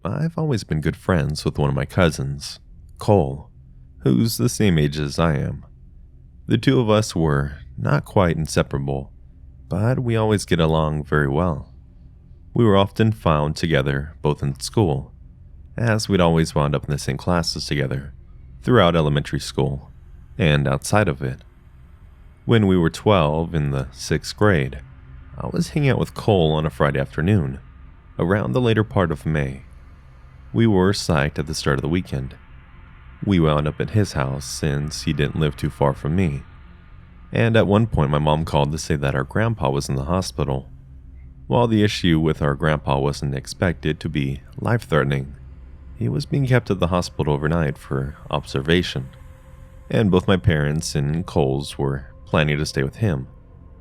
I've always been good friends with one of my cousins, Cole, who's the same age as I am. The two of us were not quite inseparable, but we always get along very well. We were often found together, both in school, as we'd always wound up in the same classes together throughout elementary school and outside of it. When we were 12 in the 6th grade, I was hanging out with Cole on a Friday afternoon, around the later part of May. We were psyched at the start of the weekend. We wound up at his house since he didn't live too far from me. And at one point my mom called to say that our grandpa was in the hospital. While the issue with our grandpa wasn't expected to be life-threatening, he was being kept at the hospital overnight for observation. And both my parents and Cole's were planning to stay with him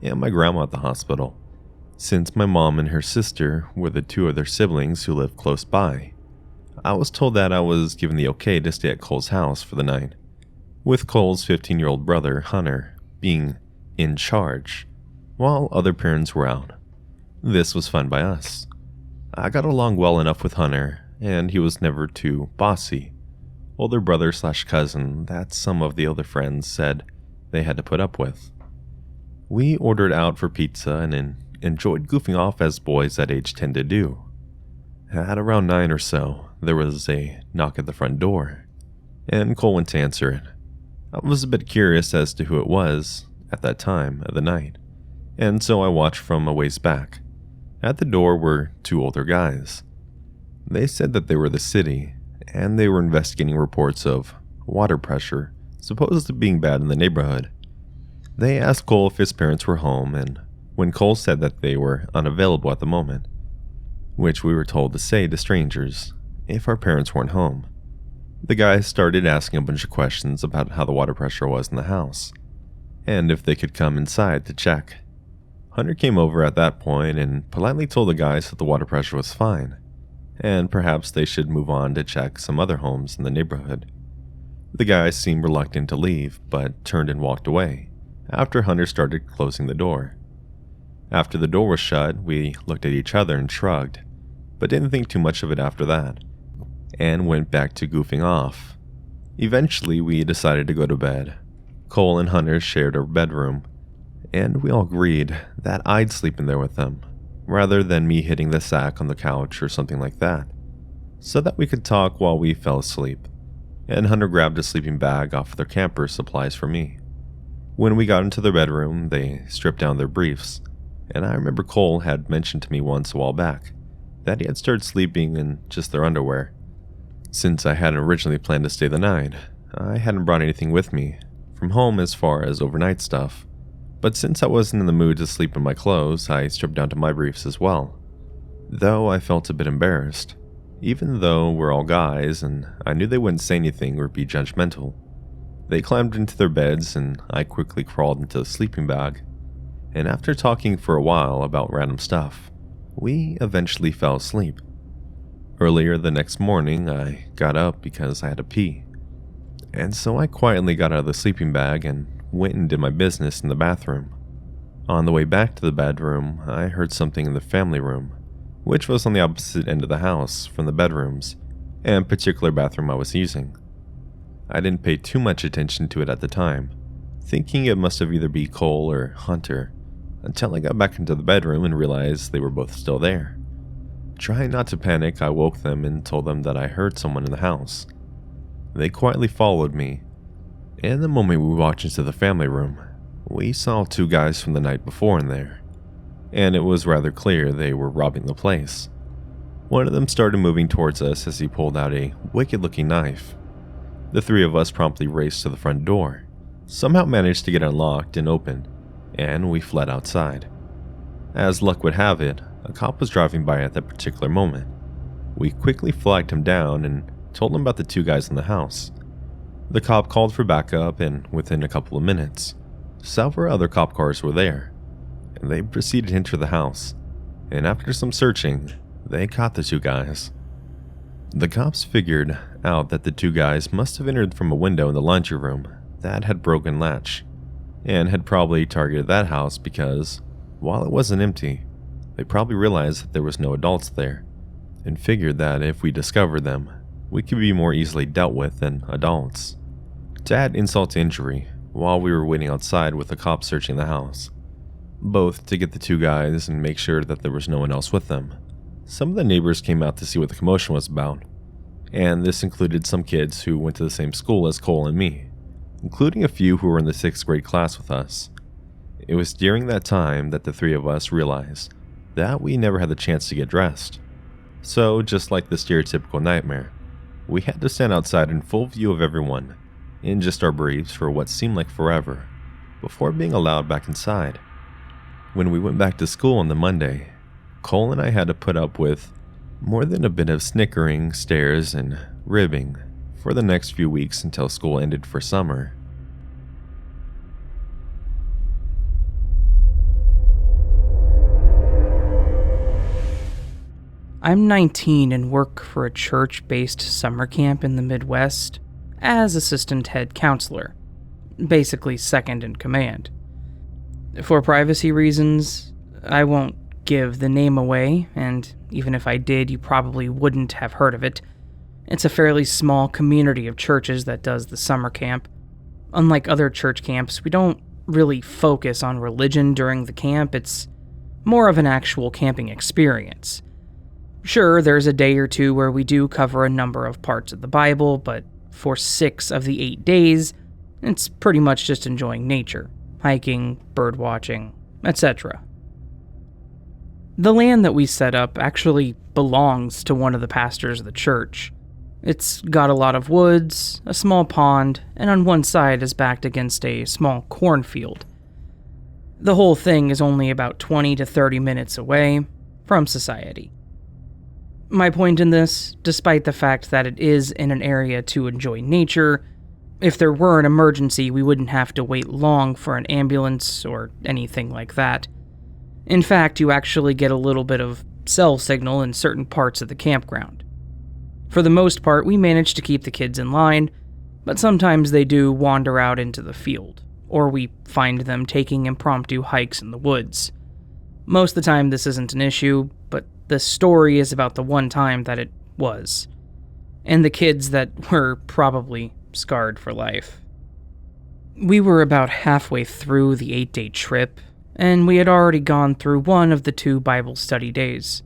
and my grandma at the hospital, since my mom and her sister were the two other siblings who lived close by. I was told that I was given the okay to stay at Cole's house for the night, with Cole's 15-year-old brother, Hunter, being in charge, while other parents were out. This was fine by us. I got along well enough with Hunter, and he was never too bossy. Older brother/cousin that some of the other friends said they had to put up with. We ordered out for pizza and enjoyed goofing off as boys that age tend to do. At around 9 or so, there was a knock at the front door, and Cole went to answer it. I was a bit curious as to who it was at that time of the night, and so I watched from a ways back. At the door were two older guys. They said that they were the city, and they were investigating reports of water pressure supposed to being bad in the neighborhood. They asked Cole if his parents were home, and when Cole said that they were unavailable at the moment, which we were told to say to strangers if our parents weren't home, the guys started asking a bunch of questions about how the water pressure was in the house, and if they could come inside to check. Hunter came over at that point and politely told the guys that the water pressure was fine, and perhaps they should move on to check some other homes in the neighborhood. The guys seemed reluctant to leave, but turned and walked away after Hunter started closing the door. After the door was shut, we looked at each other and shrugged, but didn't think too much of it after that, and went back to goofing off. Eventually, we decided to go to bed. Cole and Hunter shared our bedroom, and we all agreed that I'd sleep in there with them, rather than me hitting the sack on the couch or something like that, so that we could talk while we fell asleep, and Hunter grabbed a sleeping bag off of their camper supplies for me. When we got into their bedroom, they stripped down their briefs, and I remember Cole had mentioned to me once a while back that he had started sleeping in just their underwear. Since I hadn't originally planned to stay the night, I hadn't brought anything with me from home as far as overnight stuff, but since I wasn't in the mood to sleep in my clothes, I stripped down to my briefs as well. Though I felt a bit embarrassed, even though we're all guys and I knew they wouldn't say anything or be judgmental. They climbed into their beds and I quickly crawled into the sleeping bag, and after talking for a while about random stuff, we eventually fell asleep. Earlier the next morning, I got up because I had to pee, and so I quietly got out of the sleeping bag and went and did my business in the bathroom. On the way back to the bedroom, I heard something in the family room, which was on the opposite end of the house from the bedrooms and particular bathroom I was using. I didn't pay too much attention to it at the time, thinking it must have either been Cole or Hunter, until I got back into the bedroom and realized they were both still there. Trying not to panic, I woke them and told them that I heard someone in the house. They quietly followed me, and the moment we walked into the family room, we saw two guys from the night before in there, and it was rather clear they were robbing the place. One of them started moving towards us as he pulled out a wicked-looking knife. The three of us promptly raced to the front door, somehow managed to get unlocked and open, and we fled outside. As luck would have it, a cop was driving by at that particular moment. We quickly flagged him down and told him about the two guys in the house. The cop called for backup, and within a couple of minutes, several other cop cars were there, and they proceeded to enter the house, and after some searching, they caught the two guys. The cops figured out that the two guys must have entered from a window in the laundry room that had broken latch, and had probably targeted that house because, while it wasn't empty, they probably realized that there was no adults there, and figured that if we discovered them, we could be more easily dealt with than adults. To add insult to injury, while we were waiting outside with the cops searching the house, both to get the two guys and make sure that there was no one else with them, some of the neighbors came out to see what the commotion was about, and this included some kids who went to the same school as Cole and me, including a few who were in the 6th grade class with us. It was during that time that the three of us realized that we never had the chance to get dressed. So, just like the stereotypical nightmare, we had to stand outside in full view of everyone, in just our briefs for what seemed like forever, before being allowed back inside. When we went back to school on the Monday, Cole and I had to put up with more than a bit of snickering, stares, and ribbing for the next few weeks until school ended for summer. I'm 19 and work for a church-based summer camp in the Midwest as assistant head counselor, basically second in command. For privacy reasons, I won't give the name away, and even if I did, you probably wouldn't have heard of it. It's a fairly small community of churches that does the summer camp. Unlike other church camps, we don't really focus on religion during the camp. It's more of an actual camping experience. Sure, there's a day or two where we do cover a number of parts of the Bible, but for 6 of the 8 days, it's pretty much just enjoying nature, hiking, bird watching, etc. The land that we set up actually belongs to one of the pastors of the church. It's got a lot of woods, a small pond, and on one side is backed against a small cornfield. The whole thing is only about 20 to 30 minutes away from society. My point in this, despite the fact that it is in an area to enjoy nature, if there were an emergency, we wouldn't have to wait long for an ambulance or anything like that. In fact, you actually get a little bit of cell signal in certain parts of the campground. For the most part, we manage to keep the kids in line, but sometimes they do wander out into the field, or we find them taking impromptu hikes in the woods. Most of the time this isn't an issue, but the story is about the one time that it was, and the kids that were probably scarred for life. We were about halfway through the 8-day trip, and we had already gone through one of the 2 Bible study days.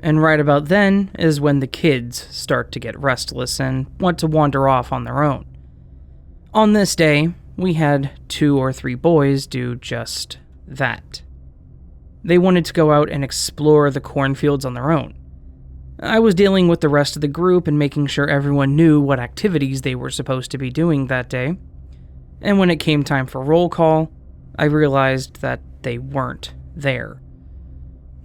And right about then is when the kids start to get restless and want to wander off on their own. On this day, we had 2 or 3 boys do just that. They wanted to go out and explore the cornfields on their own. I was dealing with the rest of the group and making sure everyone knew what activities they were supposed to be doing that day. And when it came time for roll call, I realized that they weren't there.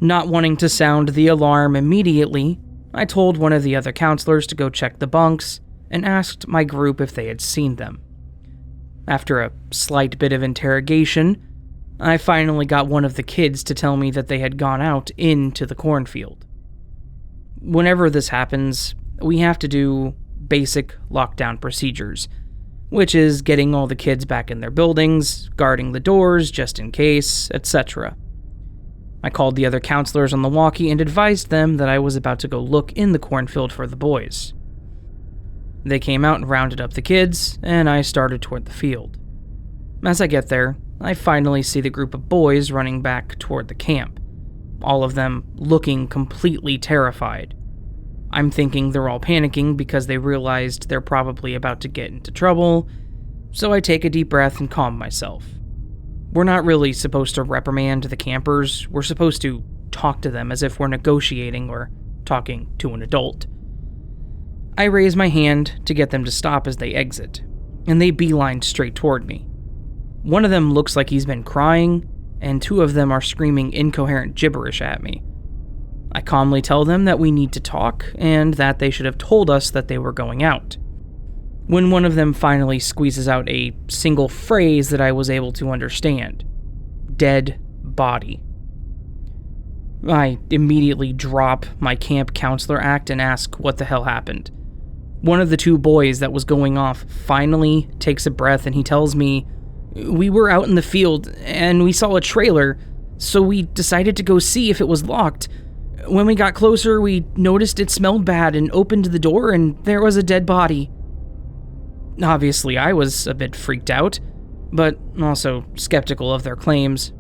Not wanting to sound the alarm immediately, I told one of the other counselors to go check the bunks and asked my group if they had seen them. After a slight bit of interrogation, I finally got one of the kids to tell me that they had gone out into the cornfield. Whenever this happens, we have to do basic lockdown procedures, which is getting all the kids back in their buildings, guarding the doors just in case, etc. I called the other counselors on the walkie and advised them that I was about to go look in the cornfield for the boys. They came out and rounded up the kids, and I started toward the field. As I get there, I finally see the group of boys running back toward the camp, all of them looking completely terrified. I'm thinking they're all panicking because they realized they're probably about to get into trouble, so I take a deep breath and calm myself. We're not really supposed to reprimand the campers, we're supposed to talk to them as if we're negotiating or talking to an adult. I raise my hand to get them to stop as they exit, and they beeline straight toward me. One of them looks like he's been crying, and 2 of them are screaming incoherent gibberish at me. I calmly tell them that we need to talk, and that they should have told us that they were going out. When one of them finally squeezes out a single phrase that I was able to understand. Dead body. I immediately drop my camp counselor act and ask what the hell happened. One of the 2 boys that was going off finally takes a breath and he tells me, "We were out in the field and we saw a trailer, so we decided to go see if it was locked. When we got closer, we noticed it smelled bad and opened the door, and there was a dead body. Obviously, I was a bit freaked out, but also skeptical of their claims.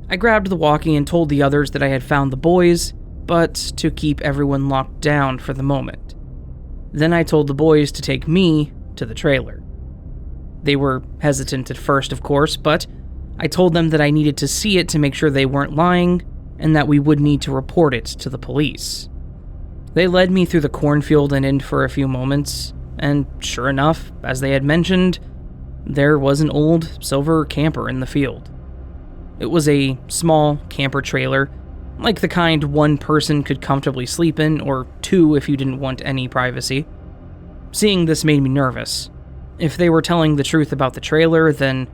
I grabbed the walkie and told the others that I had found the boys, but to keep everyone locked down for the moment. Then I told the boys to take me to the trailer. They were hesitant at first, of course, but I told them that I needed to see it to make sure they weren't lying, and that we would need to report it to the police. They led me through the cornfield and in for a few moments, and sure enough, as they had mentioned, there was an old silver camper in the field. It was a small camper trailer, like the kind one person could comfortably sleep in, or two if you didn't want any privacy. Seeing this made me nervous. If they were telling the truth about the trailer, then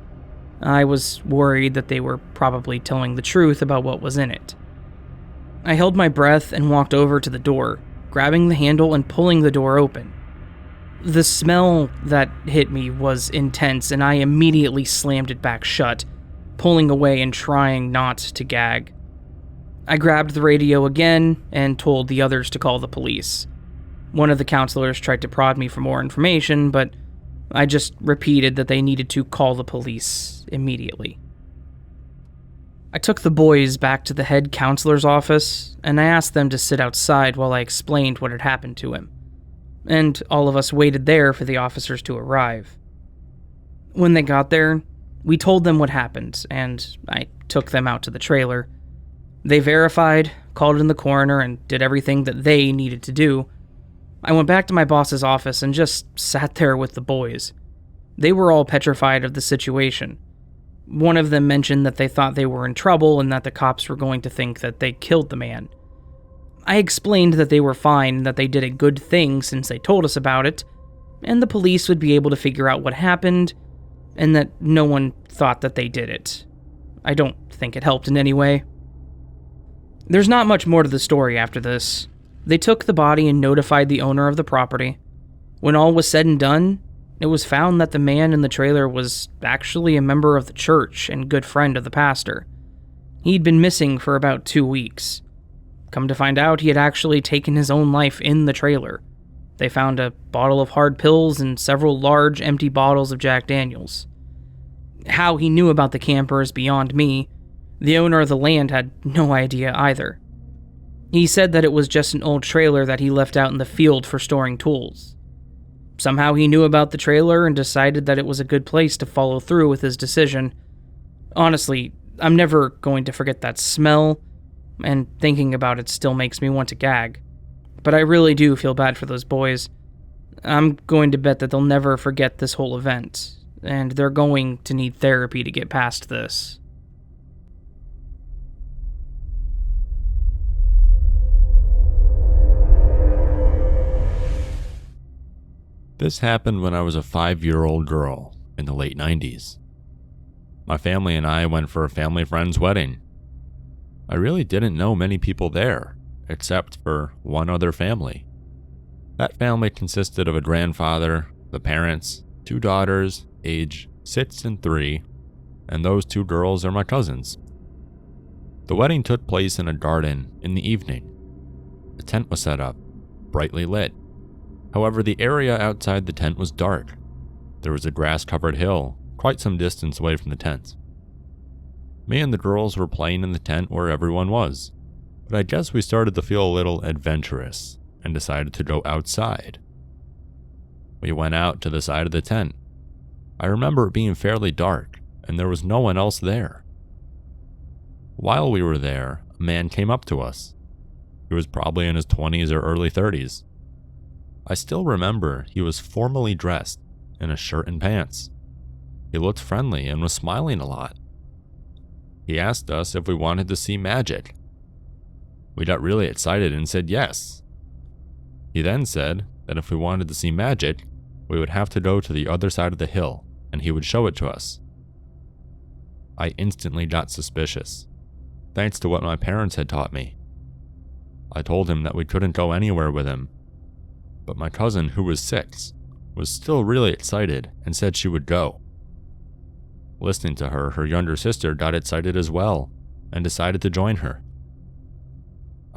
I was worried that they were probably telling the truth about what was in it. I held my breath and walked over to the door, grabbing the handle and pulling the door open. The smell that hit me was intense, and I immediately slammed it back shut, pulling away and trying not to gag. I grabbed the radio again and told the others to call the police. One of the counselors tried to prod me for more information, but I just repeated that they needed to call the police immediately. I took the boys back to the head counselor's office, and I asked them to sit outside while I explained what had happened to him. And all of us waited there for the officers to arrive. When they got there, we told them what happened, and I took them out to the trailer. They verified, called in the coroner, and did everything that they needed to do. I went back to my boss's office and just sat there with the boys. They were all petrified of the situation. One of them mentioned that they thought they were in trouble and that the cops were going to think that they killed the man. I explained that they were fine and that they did a good thing since they told us about it, and the police would be able to figure out what happened, and that no one thought that they did it. I don't think it helped in any way. There's not much more to the story after this. They took the body and notified the owner of the property. When all was said and done, it was found that the man in the trailer was actually a member of the church and good friend of the pastor. He'd been missing for about 2 weeks. Come to find out, he had actually taken his own life in the trailer. They found a bottle of hard pills and several large empty bottles of Jack Daniels. How he knew about the camper is beyond me. The owner of the land had no idea either. He said that it was just an old trailer that he left out in the field for storing tools. Somehow he knew about the trailer and decided that it was a good place to follow through with his decision. Honestly, I'm never going to forget that smell, and thinking about it still makes me want to gag. But I really do feel bad for those boys. I'm going to bet that they'll never forget this whole event, and they're going to need therapy to get past this. This happened when I was a 5-year-old girl in the late 90s. My family and I went for a family friend's wedding. I really didn't know many people there, except for one other family. That family consisted of a grandfather, the parents, 2 daughters, age 6 and 3, and those 2 girls are my cousins. The wedding took place in a garden in the evening. A tent was set up, brightly lit. However, the area outside the tent was dark. There was a grass-covered hill, quite some distance away from the tent. Me and the girls were playing in the tent where everyone was, but I guess we started to feel a little adventurous and decided to go outside. We went out to the side of the tent. I remember it being fairly dark, and there was no one else there. While we were there, a man came up to us. He was probably in his 20s or early 30s. I still remember he was formally dressed in a shirt and pants. He looked friendly and was smiling a lot. He asked us if we wanted to see magic. We got really excited and said yes. He then said that if we wanted to see magic, we would have to go to the other side of the hill and he would show it to us. I instantly got suspicious, thanks to what my parents had taught me. I told him that we couldn't go anywhere with him, but my cousin, who was 6, was still really excited and said she would go. Listening to her, her younger sister got excited as well and decided to join her.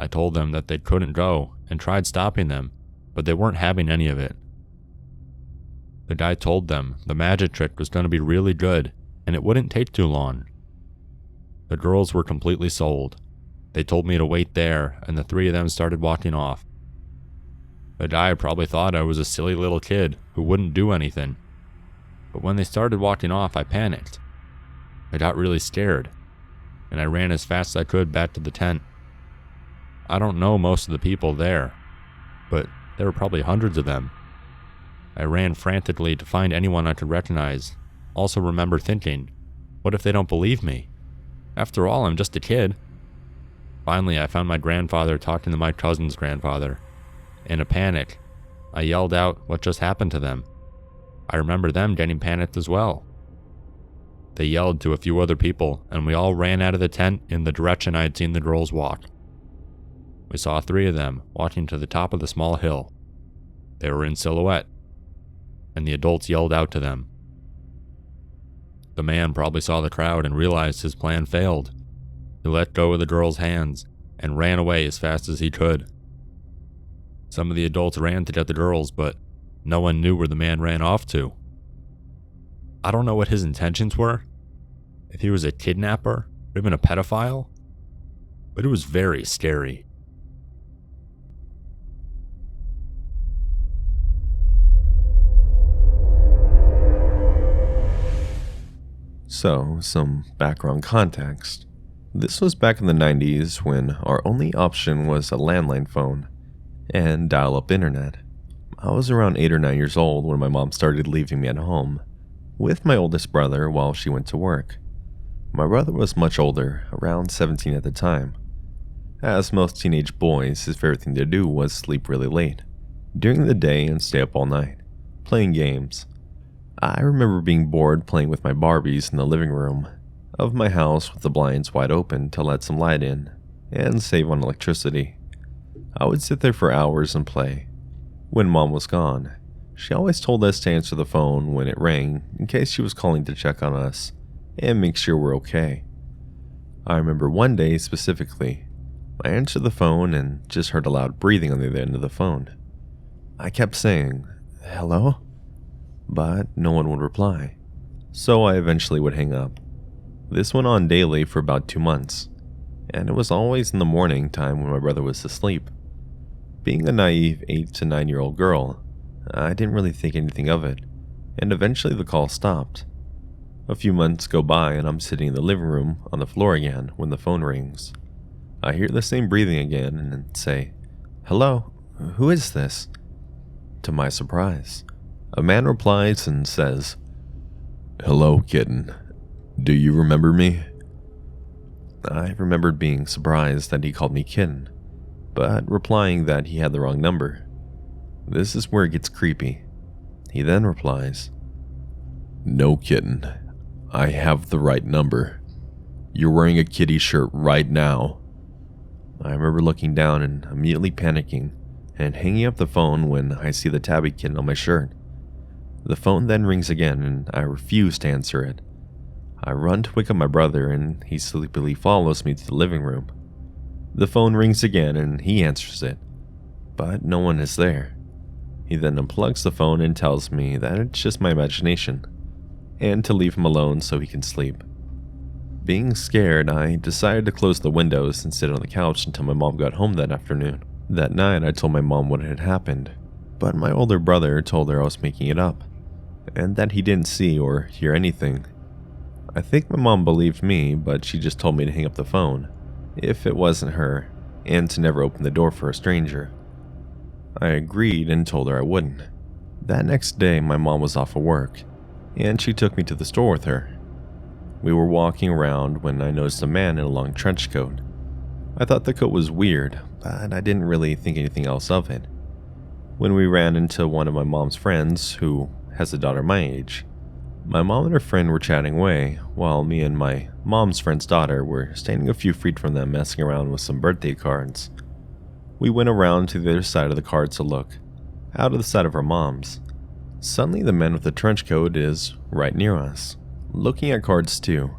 I told them that they couldn't go and tried stopping them, but they weren't having any of it. The guy told them the magic trick was going to be really good and it wouldn't take too long. The girls were completely sold. They told me to wait there, and the three of them started walking off. The guy probably thought I was a silly little kid who wouldn't do anything. But when they started walking off, I panicked. I got really scared, and I ran as fast as I could back to the tent. I don't know most of the people there, but there were probably hundreds of them. I ran frantically to find anyone I could recognize. Also remember thinking, what if they don't believe me? After all, I'm just a kid. Finally, I found my grandfather talking to my cousin's grandfather. In a panic, I yelled out what just happened to them. I remember them getting panicked as well. They yelled to a few other people, and we all ran out of the tent in the direction I had seen the girls walk. We saw three of them walking to the top of the small hill. They were in silhouette, and the adults yelled out to them. The man probably saw the crowd and realized his plan failed. He let go of the girl's hands and ran away as fast as he could. Some of the adults ran to get the girls, but no one knew where the man ran off to. I don't know what his intentions were, if he was a kidnapper or even a pedophile, but it was very scary. So, some background context. This was back in the 90s when our only option was a landline phone and dial-up internet. I was around 8 or 9 years old when my mom started leaving me at home with my oldest brother while she went to work. My brother was much older, around 17 at the time. As most teenage boys, his favorite thing to do was sleep really late during the day and stay up all night, playing games. I remember being bored playing with my Barbies in the living room of my house with the blinds wide open to let some light in and save on electricity. I would sit there for hours and play. When Mom was gone, she always told us to answer the phone when it rang in case she was calling to check on us and make sure we're okay. I remember one day specifically, I answered the phone and just heard a loud breathing on the other end of the phone. I kept saying, "Hello?" but no one would reply, so I eventually would hang up. This went on daily for about 2 months, and it was always in the morning time when my brother was asleep. Being a naive 8 to 9-year-old girl, I didn't really think anything of it, and eventually the call stopped. A few months go by and I'm sitting in the living room on the floor again when the phone rings. I hear the same breathing again and say, "Hello, who is this?" To my surprise, a man replies and says, "Hello, kitten. Do you remember me?" I remembered being surprised that he called me kitten, but replying that he had the wrong number. This is where it gets creepy. He then replies, "No, kitten. I have the right number. You're wearing a kitty shirt right now." I remember looking down and immediately panicking and hanging up the phone when I see the tabby kitten on my shirt. The phone then rings again and I refuse to answer it. I run to wake up my brother and he sleepily follows me to the living room. The phone rings again and he answers it, but no one is there. He then unplugs the phone and tells me that it's just my imagination and to leave him alone so he can sleep. Being scared, I decided to close the windows and sit on the couch until my mom got home that afternoon. That night I told my mom what had happened, but my older brother told her I was making it up and that he didn't see or hear anything. I think my mom believed me, but she just told me to hang up the phone if it wasn't her and to never open the door for a stranger. I agreed and told her I wouldn't. That next day my mom was off of work and she took me to the store with her. We were walking around when I noticed a man in a long trench coat. I thought the coat was weird, but I didn't really think anything else of it. When we ran into one of my mom's friends, who has a daughter my age, my mom and her friend were chatting away, while me and my mom's friend's daughter were standing a few feet from them messing around with some birthday cards. We went around to the other side of the cards to look, out of the side of our mom's. Suddenly the man with the trench coat is right near us, looking at cards too.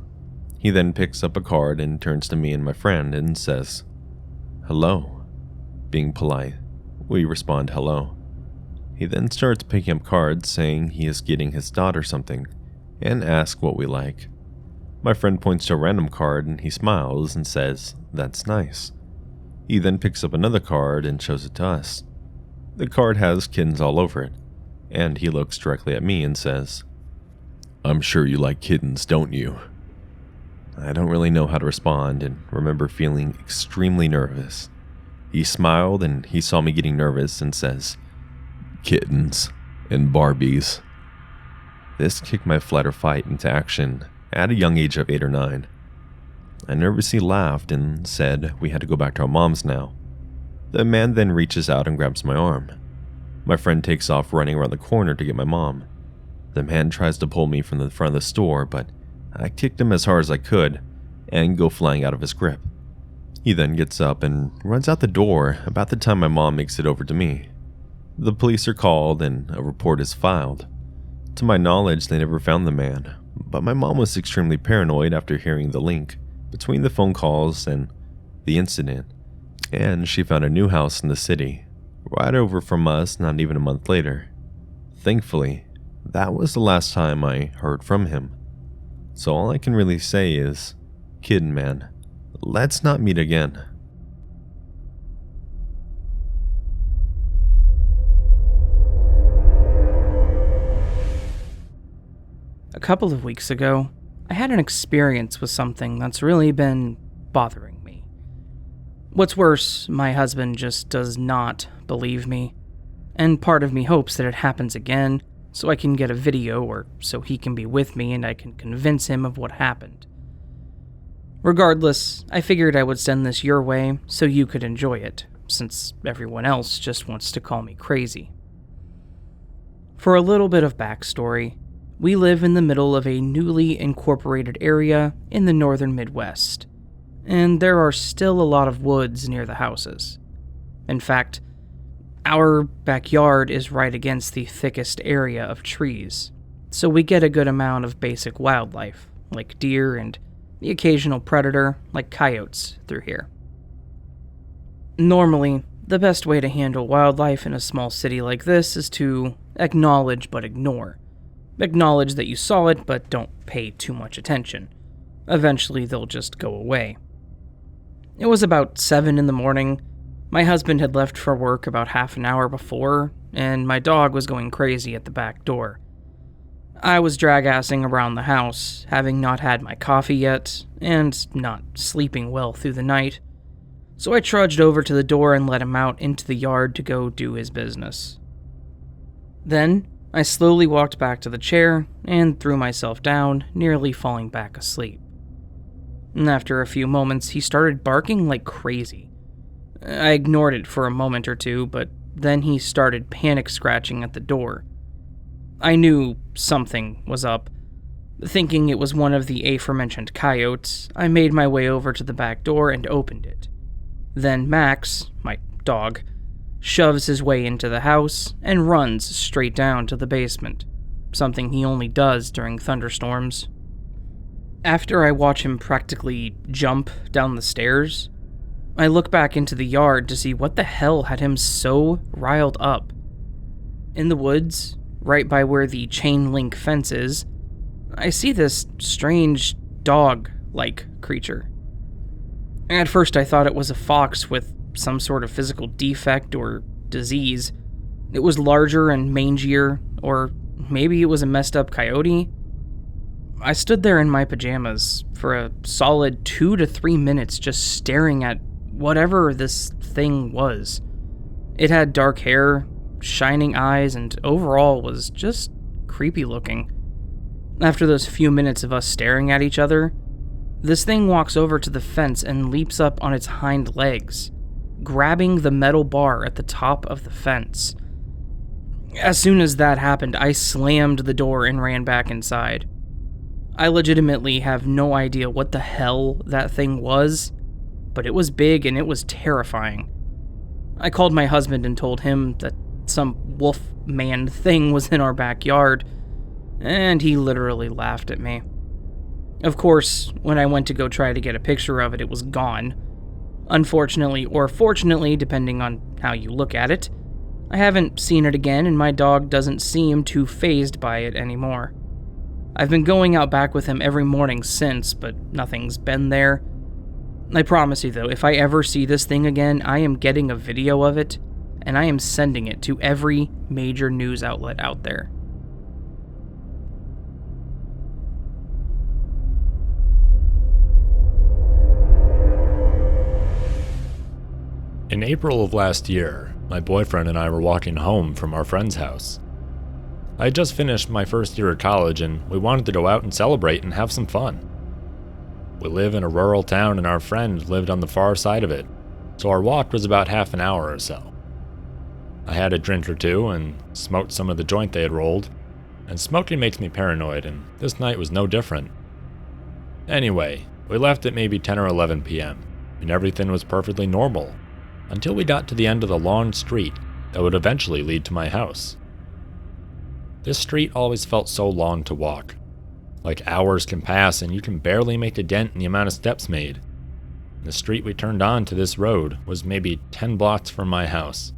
He then picks up a card and turns to me and my friend and says, "Hello." Being polite, we respond hello. He then starts picking up cards saying he is getting his daughter something and asks what we like. My friend points to a random card and he smiles and says, "That's nice." He then picks up another card and shows it to us. The card has kittens all over it, and he looks directly at me and says, "I'm sure you like kittens, don't you?" I don't really know how to respond and remember feeling extremely nervous. He smiled and he saw me getting nervous and says, "Kittens and Barbies." This kicked my flight or fight into action at a young age of 8 or 9. I nervously laughed and said we had to go back to our moms now. The man then reaches out and grabs my arm. My friend takes off running around the corner to get my mom. The man tries to pull me from the front of the store, but I kicked him as hard as I could and go flying out of his grip. He then gets up and runs out the door about the time my mom makes it over to me. The police are called and a report is filed. To my knowledge, they never found the man, but my mom was extremely paranoid after hearing the link between the phone calls and the incident, and she found a new house in the city, right over from us not even a month later. Thankfully, that was the last time I heard from him. So all I can really say is, kid man, let's not meet again. A couple of weeks ago, I had an experience with something that's really been bothering me. What's worse, my husband just does not believe me, and part of me hopes that it happens again so I can get a video or so he can be with me and I can convince him of what happened. Regardless, I figured I would send this your way so you could enjoy it, since everyone else just wants to call me crazy. For a little bit of backstory, we live in the middle of a newly incorporated area in the northern Midwest, and there are still a lot of woods near the houses. In fact, our backyard is right against the thickest area of trees, so we get a good amount of basic wildlife, like deer and the occasional predator, like coyotes, through here. Normally, the best way to handle wildlife in a small city like this is to acknowledge but ignore. Acknowledge that you saw it, but don't pay too much attention. Eventually, they'll just go away. It was about 7 in the morning. My husband had left for work about half an hour before, and my dog was going crazy at the back door. I was drag-assing around the house, having not had my coffee yet, and not sleeping well through the night, so I trudged over to the door and let him out into the yard to go do his business. Then, I slowly walked back to the chair and threw myself down, nearly falling back asleep. And after a few moments, he started barking like crazy. I ignored it for a moment or two, but then he started panic scratching at the door. I knew something was up. Thinking it was one of the aforementioned coyotes, I made my way over to the back door and opened it. Then Max, my dog, shoves his way into the house and runs straight down to the basement, something he only does during thunderstorms. After I watch him practically jump down the stairs, I look back into the yard to see what the hell had him so riled up. In the woods, right by where the chain link fence is, I see this strange dog-like creature. At first I thought it was a fox with some sort of physical defect or disease. It was larger and mangier, or maybe it was a messed up coyote. I stood there in my pajamas for a solid 2 to 3 minutes just staring at whatever this thing was. It had dark hair, shining eyes, and overall was just creepy looking. After those few minutes of us staring at each other, this thing walks over to the fence and leaps up on its hind legs, grabbing the metal bar at the top of the fence. As soon as that happened, I slammed the door and ran back inside. I legitimately have no idea what the hell that thing was, but it was big and it was terrifying. I called my husband and told him that some wolf man thing was in our backyard, and he literally laughed at me. Of course, when I went to go try to get a picture of it, it was gone. Unfortunately, or fortunately, depending on how you look at it, I haven't seen it again, and my dog doesn't seem too fazed by it anymore. I've been going out back with him every morning since, but nothing's been there. I promise you though, if I ever see this thing again, I am getting a video of it, and I am sending it to every major news outlet out there. In April of last year, my boyfriend and I were walking home from our friend's house. I had just finished my first year of college and we wanted to go out and celebrate and have some fun. We live in a rural town and our friend lived on the far side of it, so our walk was about half an hour or so. I had a drink or two and smoked some of the joint they had rolled, and smoking makes me paranoid, and this night was no different. Anyway, we left at maybe 10 or 11 p.m., and everything was perfectly normal, until we got to the end of the long street that would eventually lead to my house. This street always felt so long to walk. Like hours can pass and you can barely make a dent in the amount of steps made. The street we turned on to this road was maybe 10 blocks from my house.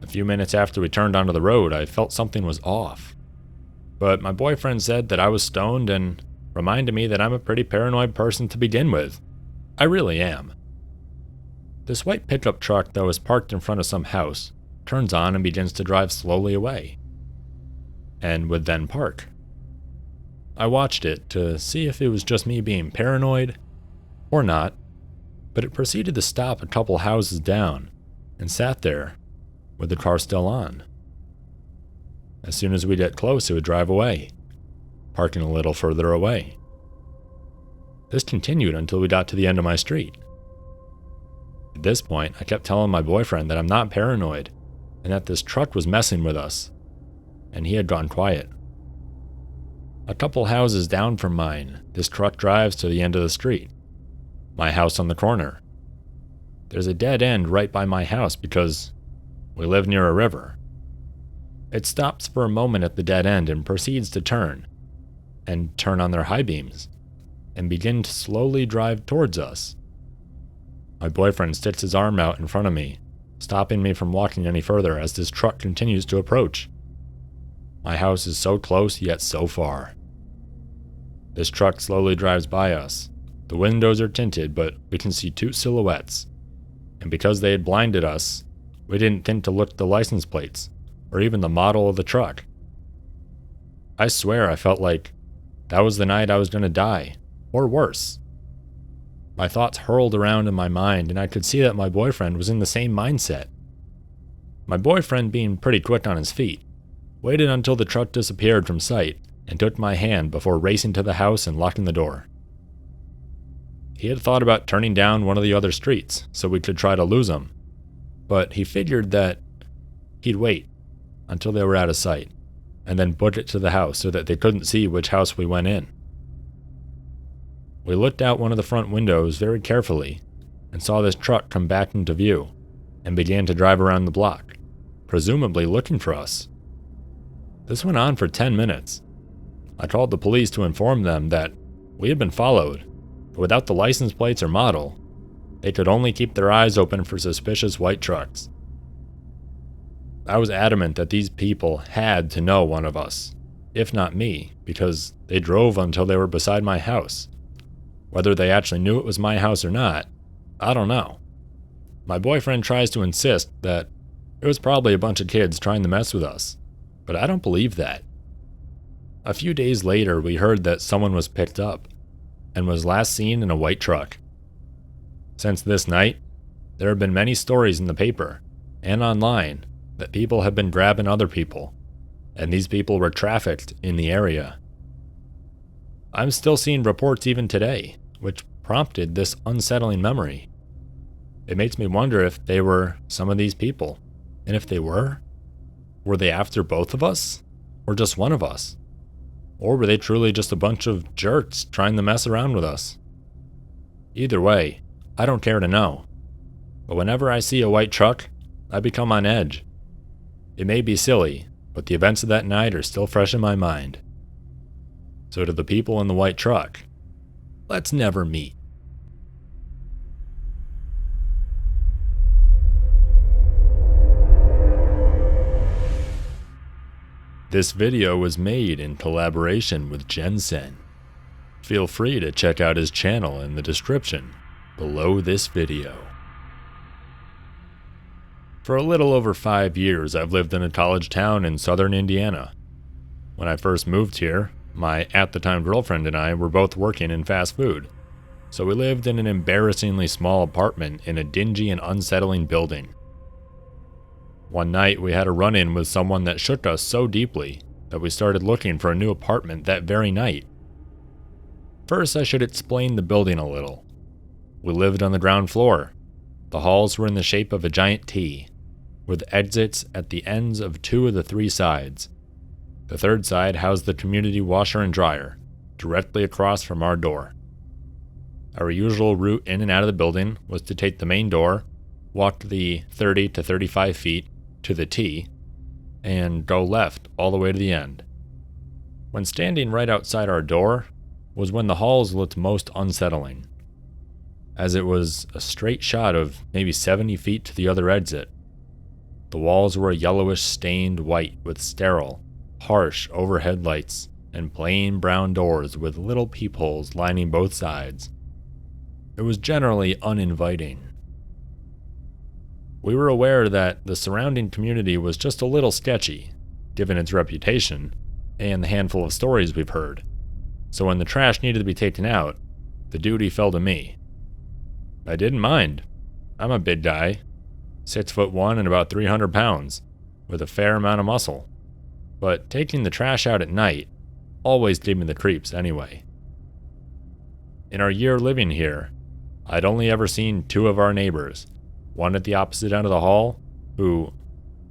A few minutes after we turned onto the road, I felt something was off. But my boyfriend said that I was stoned and reminded me that I'm a pretty paranoid person to begin with. I really am. This white pickup truck that was parked in front of some house turns on and begins to drive slowly away, and would then park. I watched it to see if it was just me being paranoid or not, but it proceeded to stop a couple houses down and sat there with the car still on. As soon as we get close, it would drive away, parking a little further away. This continued until we got to the end of my street. At this point, I kept telling my boyfriend that I'm not paranoid and that this truck was messing with us, and he had gone quiet. A couple houses down from mine, this truck drives to the end of the street, my house on the corner. There's a dead end right by my house because we live near a river. It stops for a moment at the dead end and proceeds to turn on their high beams, and begin to slowly drive towards us. My boyfriend sticks his arm out in front of me, stopping me from walking any further as this truck continues to approach. My house is so close yet so far. This truck slowly drives by us. The windows are tinted, but we can see two silhouettes. And because they had blinded us, we didn't think to look at the license plates, or even the model of the truck. I swear I felt like that was the night I was going to die, or worse. My thoughts hurled around in my mind, and I could see that my boyfriend was in the same mindset. My boyfriend, being pretty quick on his feet, waited until the truck disappeared from sight and took my hand before racing to the house and locking the door. He had thought about turning down one of the other streets so we could try to lose him, but he figured that he'd wait until they were out of sight and then book it to the house so that they couldn't see which house we went in. We looked out one of the front windows very carefully and saw this truck come back into view and began to drive around the block, presumably looking for us. This went on for 10 minutes. I called the police to inform them that we had been followed, but without the license plates or model, they could only keep their eyes open for suspicious white trucks. I was adamant that these people had to know one of us, if not me, because they drove until they were beside my house. Whether they actually knew it was my house or not, I don't know. My boyfriend tries to insist that it was probably a bunch of kids trying to mess with us, but I don't believe that. A few days later, we heard that someone was picked up and was last seen in a white truck. Since this night, there have been many stories in the paper and online that people have been grabbing other people, and these people were trafficked in the area. I'm still seeing reports even today, which prompted this unsettling memory. It makes me wonder if they were some of these people, and if they were they after both of us, or just one of us? Or were they truly just a bunch of jerks trying to mess around with us? Either way, I don't care to know. But whenever I see a white truck, I become on edge. It may be silly, but the events of that night are still fresh in my mind. So to the people in the white truck, let's never meet. This video was made in collaboration with GenSen. Feel free to check out his channel in the description below this video. For a little over 5 years, I've lived in a college town in southern Indiana. When I first moved here, my at-the-time girlfriend and I were both working in fast food, so we lived in an embarrassingly small apartment in a dingy and unsettling building. One night, we had a run-in with someone that shook us so deeply that we started looking for a new apartment that very night. First, I should explain the building a little. We lived on the ground floor. The halls were in the shape of a giant T, with exits at the ends of 2 of the 3 sides. The third side housed the community washer and dryer, directly across from our door. Our usual route in and out of the building was to take the main door, walk the 30 to 35 feet to the T, and go left all the way to the end. When standing right outside our door was when the halls looked most unsettling, as it was a straight shot of maybe 70 feet to the other exit. The walls were a yellowish stained white with sterile, harsh overhead lights and plain brown doors with little peepholes lining both sides. It was generally uninviting. We were aware that the surrounding community was just a little sketchy, given its reputation and the handful of stories we've heard. So when the trash needed to be taken out, the duty fell to me. I didn't mind. I'm a big guy, 6'1" and about 300 pounds, with a fair amount of muscle. But taking the trash out at night always gave me the creeps anyway. In our year living here, I'd only ever seen 2 of our neighbors, one at the opposite end of the hall, who,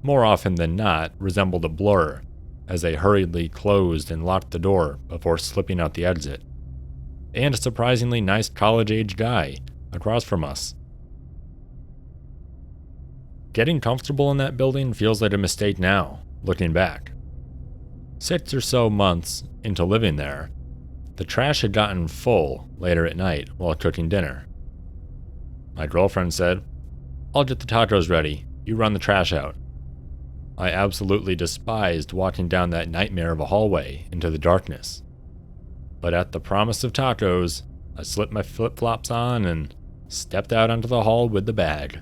more often than not, resembled a blur as they hurriedly closed and locked the door before slipping out the exit, and a surprisingly nice college-age guy across from us. Getting comfortable in that building feels like a mistake now, looking back. 6 or so months into living there, the trash had gotten full later at night while cooking dinner. My girlfriend said, "I'll get the tacos ready, you run the trash out." I absolutely despised walking down that nightmare of a hallway into the darkness. But at the promise of tacos, I slipped my flip-flops on and stepped out onto the hall with the bag.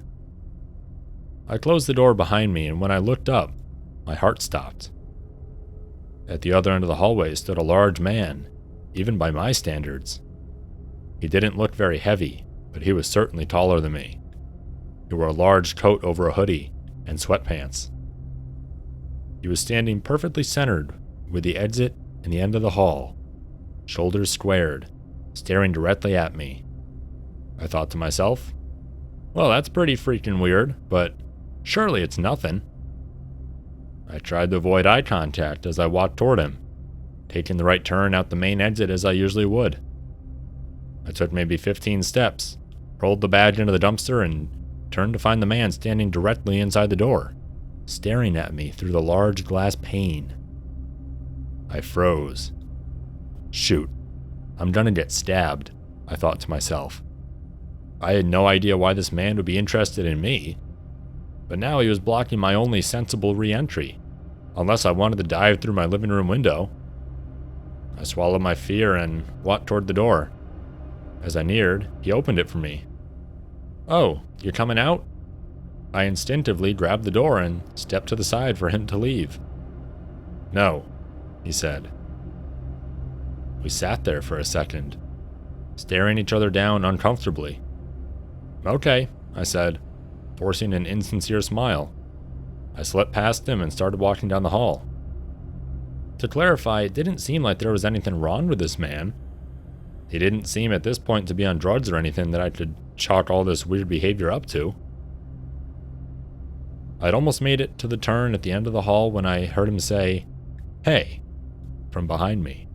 I closed the door behind me, and when I looked up, my heart stopped. At the other end of the hallway stood a large man, even by my standards. He didn't look very heavy, but he was certainly taller than me. He wore a large coat over a hoodie and sweatpants. He was standing perfectly centered with the exit and the end of the hall, shoulders squared, staring directly at me. I thought to myself, well, that's pretty freaking weird, but surely it's nothing. I tried to avoid eye contact as I walked toward him, taking the right turn out the main exit as I usually would. I took maybe 15 steps, rolled the bag into the dumpster, and turned to find the man standing directly inside the door, staring at me through the large glass pane. I froze. Shoot, I'm gonna get stabbed, I thought to myself. I had no idea why this man would be interested in me, but now he was blocking my only sensible re-entry, unless I wanted to dive through my living room window. I swallowed my fear and walked toward the door. As I neared, he opened it for me. "Oh, you're coming out?" I instinctively grabbed the door and stepped to the side for him to leave. "No," he said. We sat there for a second, staring each other down uncomfortably. "Okay," I said, forcing an insincere smile. I slipped past him and started walking down the hall. To clarify, it didn't seem like there was anything wrong with this man. He didn't seem at this point to be on drugs or anything that I could chalk all this weird behavior up to. I'd almost made it to the turn at the end of the hall when I heard him say, "Hey," from behind me.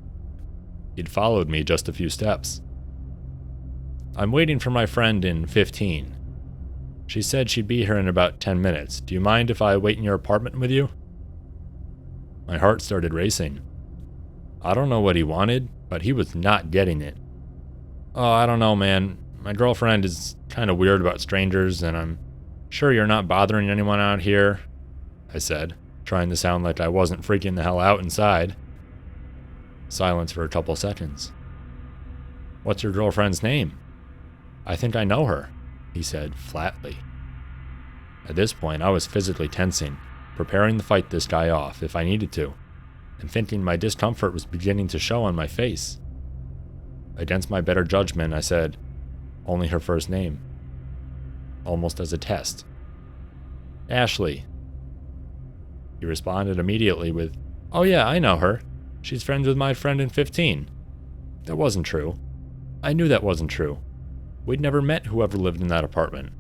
He'd followed me just a few steps. "I'm waiting for my friend in 15. She said she'd be here in about 10 minutes. Do you mind if I wait in your apartment with you?" My heart started racing. I don't know what he wanted, but he was not getting it. "Oh, I don't know, man. My girlfriend is kind of weird about strangers, and I'm sure you're not bothering anyone out here," I said, trying to sound like I wasn't freaking the hell out inside. Silence for a couple seconds. "What's your girlfriend's name?" "I think I know her," he said flatly. At this point, I was physically tensing, preparing to fight this guy off if I needed to, and thinking my discomfort was beginning to show on my face. Against my better judgment, I said, "Only her first name," almost as a test. "Ashley." He responded immediately with, "Oh yeah, I know her. She's friends with my friend in 15. That wasn't true. I knew that wasn't true. We'd never met whoever lived in that apartment.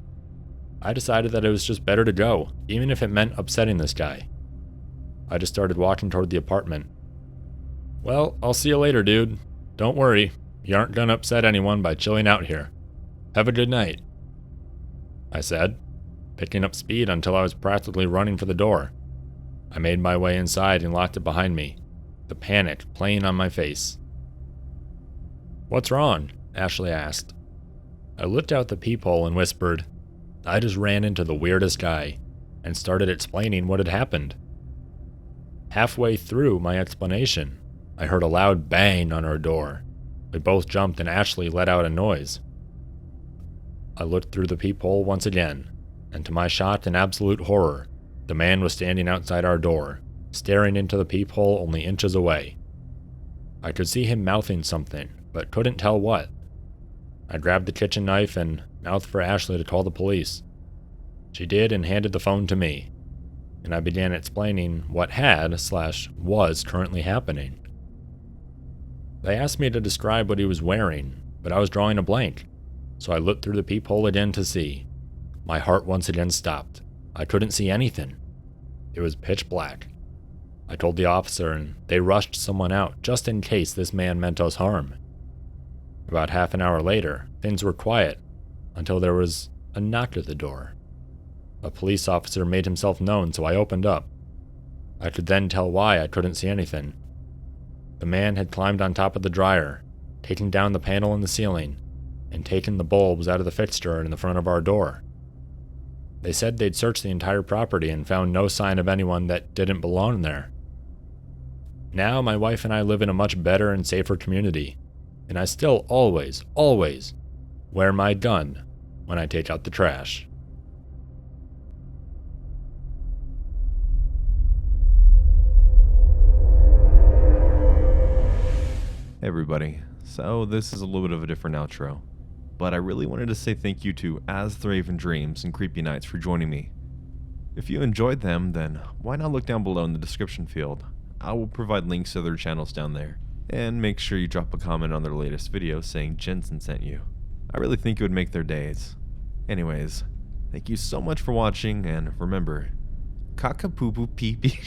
I decided that it was just better to go, even if it meant upsetting this guy. I just started walking toward the apartment. "Well, I'll see you later, dude. Don't worry, you aren't gonna upset anyone by chilling out here. Have a good night," I said, picking up speed until I was practically running for the door. I made my way inside and locked it behind me, the panic playing on my face. "What's wrong?" Ashley asked. I looked out the peephole and whispered, "I just ran into the weirdest guy," and started explaining what had happened. Halfway through my explanation, I heard a loud bang on our door. We both jumped and Ashley let out a noise. I looked through the peephole once again, and to my shock and absolute horror, the man was standing outside our door, staring into the peephole only inches away. I could see him mouthing something, but couldn't tell what. I grabbed the kitchen knife and mouthed for Ashley to call the police. She did and handed the phone to me, and I began explaining what had/was currently happening. They asked me to describe what he was wearing, but I was drawing a blank, so I looked through the peephole again to see. My heart once again stopped. I couldn't see anything. It was pitch black. I told the officer, and they rushed someone out just in case this man meant us harm. About half an hour later, things were quiet until there was a knock at the door. A police officer made himself known, so I opened up. I could then tell why I couldn't see anything. The man had climbed on top of the dryer, taken down the panel in the ceiling, and taken the bulbs out of the fixture in the front of our door. They said they'd searched the entire property and found no sign of anyone that didn't belong there. Now my wife and I live in a much better and safer community, and I still always wear my gun when I take out the trash. Hey everybody, so this is a little bit of a different outro, but I really wanted to say thank you to AsTheRavenDreams and CreepyNights for joining me. If you enjoyed them, then why not look down below in the description field. I will provide links to their channels down there, and make sure you drop a comment on their latest video saying Jensen sent you. I really think it would make their days. Anyways, thank you so much for watching, and remember, cock-a-poo-poo pee-pee.